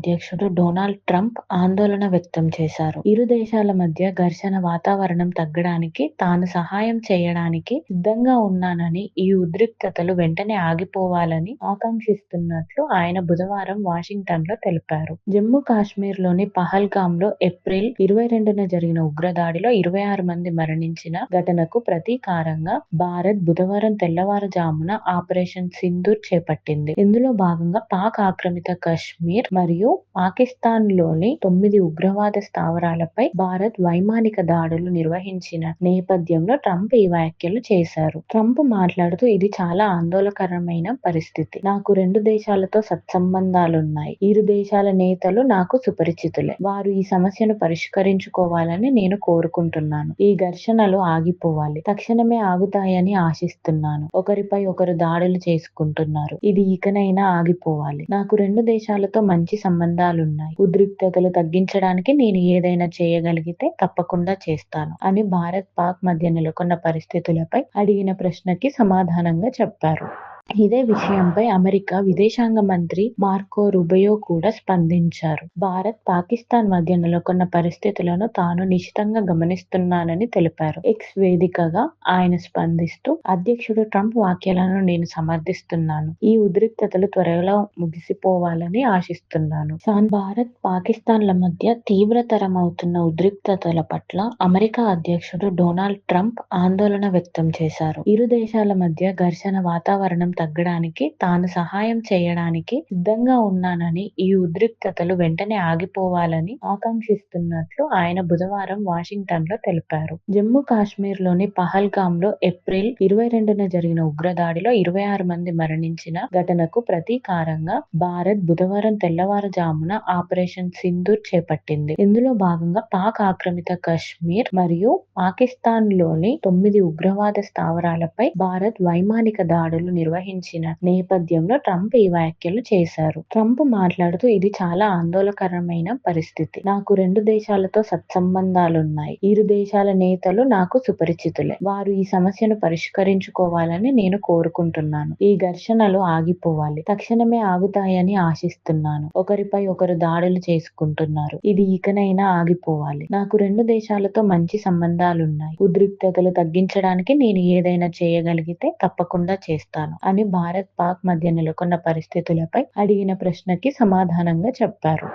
అధ్యక్షుడు Donald Trump ఆందోళన వ్యక్తం చేశారు. ఇరు దేశాల మధ్య ఘర్షణ వాతావరణం తగ్గడానికి తాను సహాయం చేయడానికి సిద్ధంగా ఉన్నానని, ఈ ఉద్రిక్తతలు వెంటనే ఆగిపోవాలని ఆకాంక్షిస్తున్నట్లు ఆయన బుధవారం వాషింగ్టన్‌లో తెలిపారు. జమ్మూ కాశ్మీర్‌లోని పహల్గామ్‌లో ఏప్రిల్ 22న జరిగిన ఉగ్రదాడిలో 26 మంది మరణించిన ఘటనకు ప్రతీకారంగా భారత్ బుధవారం తెల్లవారుజామున ఆపరేషన్ సింధూర్ చేపట్టింది. ఇందులో భాగంగా పాక్ ఆక్రమిత కశ్మీర్ మరియు పాకిస్తాన్‌లోని 9 ఉగ్రవాద స్థావరాలపై భారత్ వైమానిక దాడులు నిర్వహించిన నేపథ్యంలో ట్రంప్ ఈ వ్యాఖ్యలు చేశారు. ట్రంప్ మాట్లాడుతూ ఇది చాలా ఆందోళనకరమైన పరిస్థితి. నాకు రెండు దేశాలతో సత్సంబంధాలున్నాయి. ఇరు దేశాల నేతలు నాకు సుపరిచితులే. వారు ఈ సమస్యను పరిష్కరించుకోవాలని నేను కోరుకుంటున్నాను. ఈ ఘర్షణలు ఆగిపోవాలి. తక్షణమే ఆగుతాయని ఆశిస్తున్నాను. ఒకరిపై ఒకరు దాడులు చేసుకుంటున్నారు. ఇది ఇకనైనా ఆగిపోవాలి. నాకు రెండు దేశాలతో మంచి సంబంధాలున్నాయి. ఉద్రిక్తతలు తగ్గించడానికి నేను ఏదైనా చేయగలిగితే తప్పకుండా చేస్తాను అని భారత్ పాక్ మధ్య నెలకొన్న పరిస్థితులపై అడిగిన ప్రశ్నకి సమాధానంగా చెప్పారు. ఇదే విషయంపై అమెరికా విదేశాంగ మంత్రి మార్కో రూబియో కూడా స్పందించారు. భారత్, పాకిస్తాన్ మధ్య నెలకొన్న పరిస్థితులను తాను నిశితంగా గమనిస్తున్నానని తెలిపారు. ఎక్స్ వేదికగా ఆయన స్పందిస్తూ, అధ్యక్షుడు ట్రంప్ వ్యాఖ్యలను నేను సమర్థిస్తున్నాను. ఈ ఉద్రిక్తతలు త్వరలో ముగిసిపోవాలని ఆశిస్తున్నాను. భారత్, పాకిస్తాన్ల మధ్య తీవ్రతరమవుతున్న ఉద్రిక్తతల పట్ల అమెరికా అధ్యక్షుడు డొనాల్డ్ ట్రంప్ ఆందోళన వ్యక్తం చేశారు. ఇరు దేశాల మధ్య ఘర్షణ వాతావరణం తగ్గడానికి తాను సహాయం చేయడానికి సిద్ధంగా ఉన్నానని, ఈ ఉద్రిక్తతలు వెంటనే ఆగిపోవాలని ఆకాంక్షిస్తున్నట్లు ఆయన బుధవారం వాషింగ్టన్‌లో తెలిపారు. జమ్మూ కాశ్మీర్‌లోని పహల్గామ్‌లో ఏప్రిల్ 22న జరిగిన ఉగ్రదాడిలో 26 మంది మరణించిన ఘటనకు ప్రతీకారంగా భారత్ బుధవారం తెల్లవారుజామున ఆపరేషన్ సింధూర్ చేపట్టింది. ఇందులో భాగంగా పాక్ ఆక్రమిత కశ్మీర్ మరియు పాకిస్తాన్‌లోని 9 ఉగ్రవాద స్థావరాలపై భారత్ వైమానిక దాడులు నిర్వహించిన నేపథ్యంలో ట్రంప్ ఈ వ్యాఖ్యలు చేశారు. ట్రంప్ మాట్లాడుతూ ఇది చాలా ఆందోళనకరమైన పరిస్థితి. నాకు రెండు దేశాలతో సత్సంబంధాలున్నాయి. ఇరు దేశాల నేతలు నాకు సుపరిచితులే. వారు ఈ సమస్యను పరిష్కరించుకోవాలని నేను కోరుకుంటున్నాను. ఈ ఘర్షణలు ఆగిపోవాలి. తక్షణమే ఆగుతాయని ఆశిస్తున్నాను. ఒకరిపై ఒకరు దాడులు చేసుకుంటున్నారు. ఇది ఇకనైనా ఆగిపోవాలి. నాకు రెండు దేశాలతో మంచి సంబంధాలున్నాయి. ఉద్రిక్తతలు తగ్గించడానికి నేను ఏదైనా చేయగలిగితే తప్పకుండా చేస్తాను అని భారత్ పాక్ మధ్య నెలకొన్న పరిస్థితులపై అడిగిన ప్రశ్నకి సమాధానంగా చెప్పారు.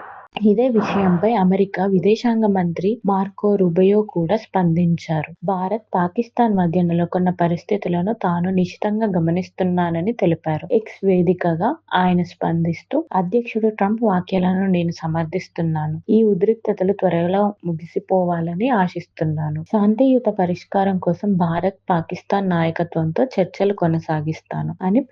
ఇదే విషయంపై అమెరికా విదేశాంగ మంత్రి మార్కో రూబియో కూడా స్పందించారు. భారత్, పాకిస్తాన్ మధ్య నెలకొన్న పరిస్థితులను తాను నిశితంగా గమనిస్తున్నానని తెలిపారు. ఎక్స్ వేదికగా ఆయన స్పందిస్తూ, అధ్యక్షుడు ట్రంప్ వ్యాఖ్యలను నేను సమర్థిస్తున్నాను. ఈ ఉద్రిక్తతలు త్వరలో ముగిసిపోవాలని ఆశిస్తున్నాను. శాంతియుత పరిష్కారం కోసం భారత్, పాకిస్తాన్ నాయకత్వంతో చర్చలు కొనసాగిస్తాను అని